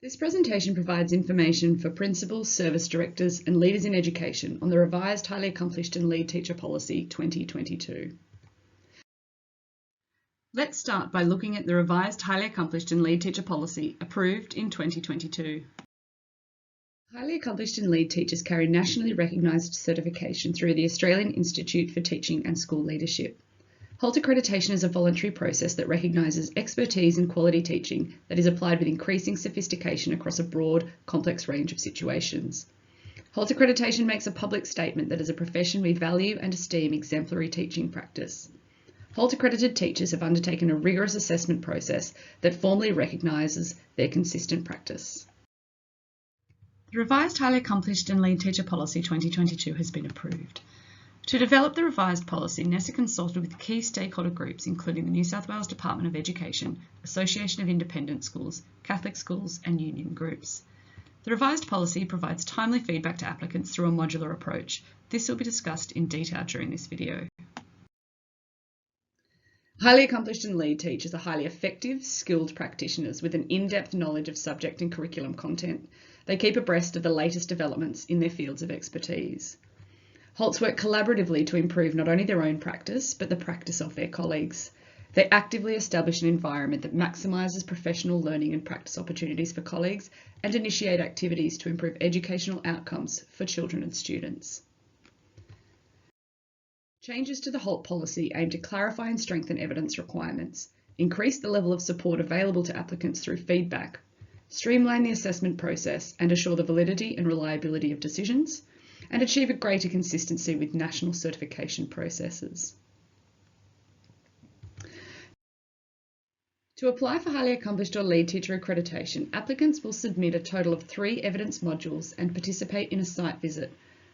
This presentation provides information for principals, service directors and leaders in education on the revised Highly Accomplished and Lead Teacher Policy 2022. Let's start by looking at the revised Highly Accomplished and Lead Teacher Policy approved in 2022. Highly Accomplished and Lead Teachers carry nationally recognised certification through the Australian Institute for Teaching and School Leadership. HALT accreditation is a voluntary process that recognises expertise in quality teaching that is applied with increasing sophistication across a broad, complex range of situations. HALT accreditation makes a public statement that as a profession we value and esteem exemplary teaching practice. HALT accredited teachers have undertaken a rigorous assessment process that formally recognises their consistent practice. The revised Highly Accomplished and Lead Teacher Policy 2022 has been approved. To develop the revised policy, NESA consulted with key stakeholder groups including the New South Wales Department of Education, Association of Independent Schools, Catholic Schools and union groups. The revised policy provides timely feedback to applicants through a modular approach. This will be discussed in detail during this video. Highly accomplished and lead teachers are highly effective, skilled practitioners with an in-depth knowledge of subject and curriculum content. They keep abreast of the latest developments in their fields of expertise. HALTs work collaboratively to improve not only their own practice, but the practice of their colleagues. They actively establish an environment that maximises professional learning and practice opportunities for colleagues and initiate activities to improve educational outcomes for children and students. Changes to the HALT policy aim to clarify and strengthen evidence requirements, increase the level of support available to applicants through feedback, streamline the assessment process and assure the validity and reliability of decisions, and achieve a greater consistency with national certification processes. To apply for Highly Accomplished or Lead Teacher accreditation, applicants will submit a total of 3 evidence modules and participate in a site visit.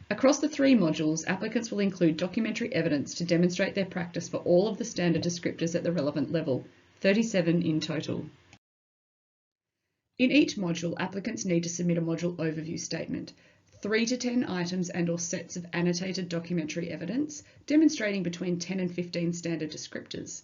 Across the 3 modules, applicants will include documentary evidence to demonstrate their practice for all of the standard descriptors at the relevant level, 37 in total. In each module, applicants need to submit a module overview statement, 3 to 10 items and or sets of annotated documentary evidence, demonstrating between 10 and 15 standard descriptors.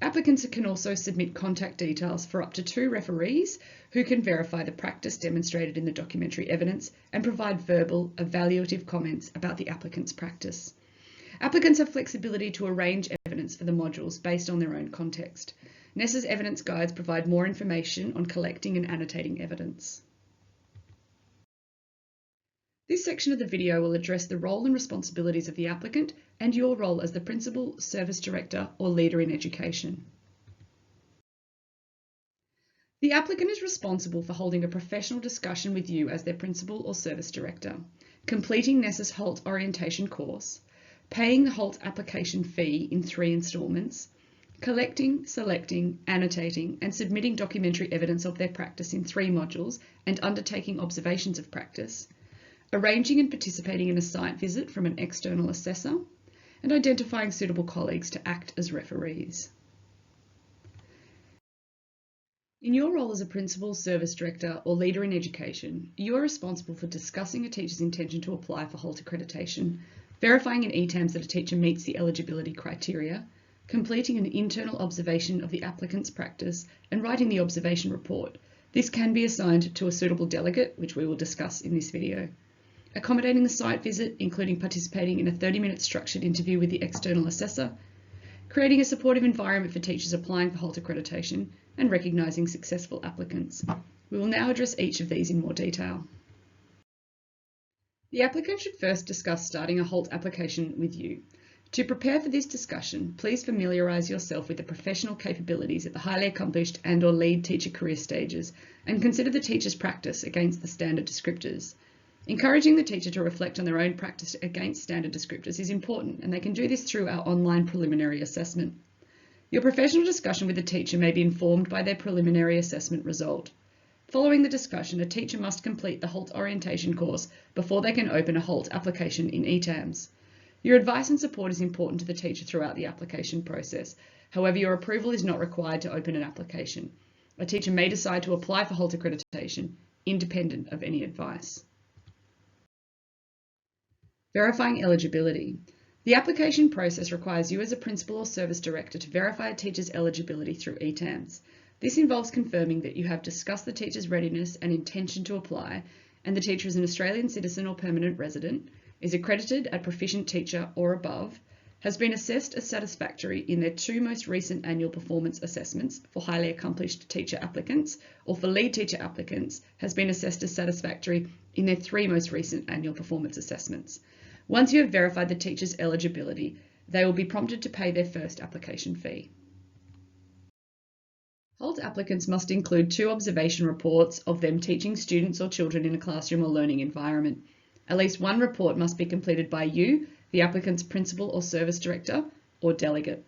Applicants can also submit contact details for up to 2 referees who can verify the practice demonstrated in the documentary evidence and provide verbal, evaluative comments about the applicant's practice. Applicants have flexibility to arrange evidence for the modules based on their own context. NESA's evidence guides provide more information on collecting and annotating evidence. This section of the video will address the role and responsibilities of the applicant and your role as the principal, service director or leader in education. The applicant is responsible for holding a professional discussion with you as their principal or service director, completing NESA's HALT orientation course, paying the HALT application fee in 3 instalments, collecting, selecting, annotating and submitting documentary evidence of their practice in 3 modules and undertaking observations of practice, arranging and participating in a site visit from an external assessor, and identifying suitable colleagues to act as referees. In your role as a principal, service director or leader in education, you are responsible for discussing a teacher's intention to apply for HALT accreditation, verifying in ETAMS that a teacher meets the eligibility criteria, completing an internal observation of the applicant's practice, and writing the observation report. This can be assigned to a suitable delegate, which we will discuss in this video. Accommodating the site visit, including participating in a 30-minute structured interview with the external assessor, creating a supportive environment for teachers applying for HALT accreditation, and recognising successful applicants. We will now address each of these in more detail. The applicant should first discuss starting a HALT application with you. To prepare for this discussion, please familiarise yourself with the professional capabilities at the highly accomplished and or lead teacher career stages and consider the teacher's practice against the standard descriptors. Encouraging the teacher to reflect on their own practice against standard descriptors is important, and they can do this through our online preliminary assessment. Your professional discussion with the teacher may be informed by their preliminary assessment result. Following the discussion, a teacher must complete the HALT orientation course before they can open a HALT application in ETAMS. Your advice and support is important to the teacher throughout the application process. However, your approval is not required to open an application. A teacher may decide to apply for HALT accreditation, independent of any advice. Verifying eligibility. The application process requires you as a principal or service director to verify a teacher's eligibility through ETAMS. This involves confirming that you have discussed the teacher's readiness and intention to apply, and the teacher is an Australian citizen or permanent resident, is accredited at Proficient Teacher or above, has been assessed as satisfactory in their 2 most recent annual performance assessments for highly accomplished teacher applicants, or for lead teacher applicants, has been assessed as satisfactory in their 3 most recent annual performance assessments. Once you have verified the teacher's eligibility, they will be prompted to pay their first application fee. HALT applicants must include 2 observation reports of them teaching students or children in a classroom or learning environment. At least 1 report must be completed by you, the applicant's principal or service director, or delegate.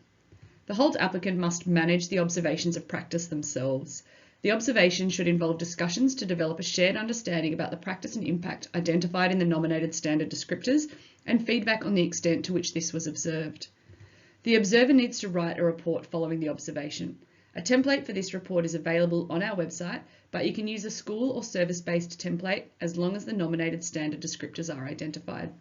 The HALT applicant must manage the observations of practice themselves. The observation should involve discussions to develop a shared understanding about the practice and impact identified in the nominated standard descriptors, and feedback on the extent to which this was observed. The observer needs to write a report following the observation. A template for this report is available on our website, but you can use a school or service-based template as long as the nominated standard descriptors are identified.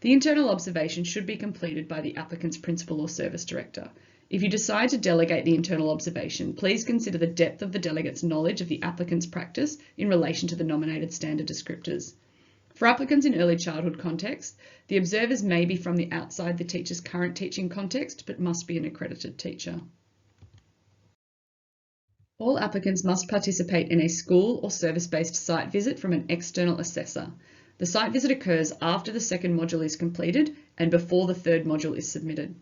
The internal observation should be completed by the applicant's principal or service director. If you decide to delegate the internal observation, please consider the depth of the delegate's knowledge of the applicant's practice in relation to the nominated standard descriptors. For applicants in early childhood context, the observers may be from the outside the teacher's current teaching context, but must be an accredited teacher. All applicants must participate in a school or service-based site visit from an external assessor. The site visit occurs after the 2nd module is completed and before the 3rd module is submitted.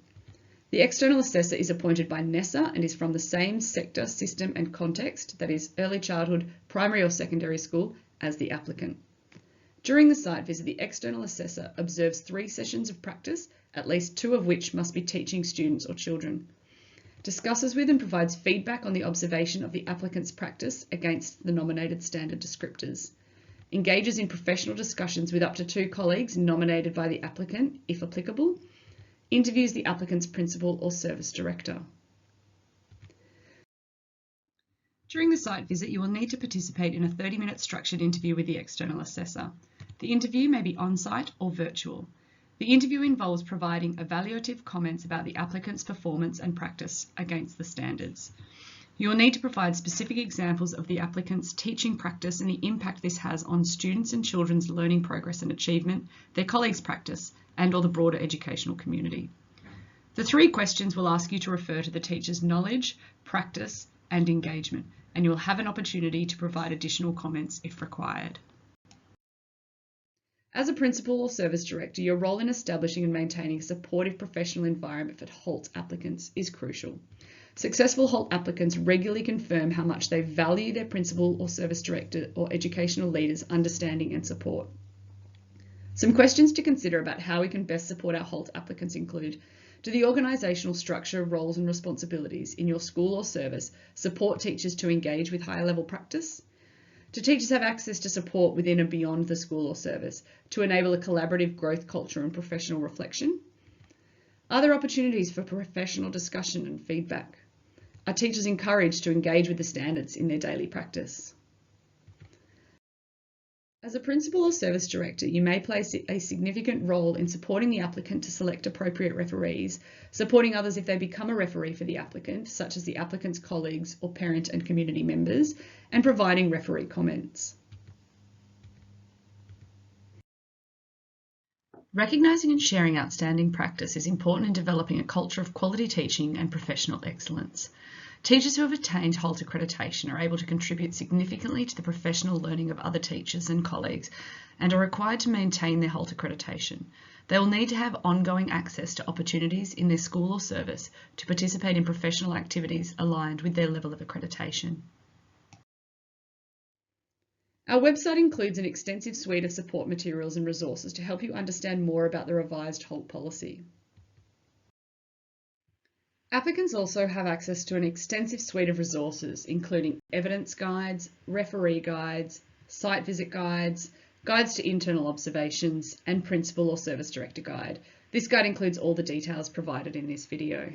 The external assessor is appointed by NESA and is from the same sector, system and context, that is early childhood, primary or secondary school, as the applicant. During the site visit, the external assessor observes 3 sessions of practice, at least 2 of which must be teaching students or children. Discusses with and provides feedback on the observation of the applicant's practice against the nominated standard descriptors. Engages in professional discussions with up to 2 colleagues nominated by the applicant, if applicable. Interviews the applicant's principal or service director. During the site visit, you will need to participate in a 30-minute structured interview with the external assessor. The interview may be on-site or virtual. The interview involves providing evaluative comments about the applicant's performance and practice against the standards. You will need to provide specific examples of the applicant's teaching practice and the impact this has on students and children's learning progress and achievement, their colleagues' practice, and/or the broader educational community. The 3 questions will ask you to refer to the teacher's knowledge, practice, and engagement, and you will have an opportunity to provide additional comments if required. As a principal or service director, your role in establishing and maintaining a supportive professional environment for HALT applicants is crucial. Successful HALT applicants regularly confirm how much they value their principal or service director or educational leaders' understanding and support. Some questions to consider about how we can best support our HALT applicants include: do the organisational structure, roles and responsibilities in your school or service support teachers to engage with higher level practice? Do teachers have access to support within and beyond the school or service to enable a collaborative growth culture and professional reflection? Are there opportunities for professional discussion and feedback? Are teachers encouraged to engage with the standards in their daily practice? As a principal or service director, you may play a significant role in supporting the applicant to select appropriate referees, supporting others if they become a referee for the applicant, such as the applicant's colleagues or parent and community members, and providing referee comments. Recognising and sharing outstanding practice is important in developing a culture of quality teaching and professional excellence. Teachers who have attained HALT accreditation are able to contribute significantly to the professional learning of other teachers and colleagues and are required to maintain their HALT accreditation. They will need to have ongoing access to opportunities in their school or service to participate in professional activities aligned with their level of accreditation. Our website includes an extensive suite of support materials and resources to help you understand more about the revised HALT policy. Applicants also have access to an extensive suite of resources, including evidence guides, referee guides, site visit guides, guides to internal observations, and principal or service director guide. This guide includes all the details provided in this video.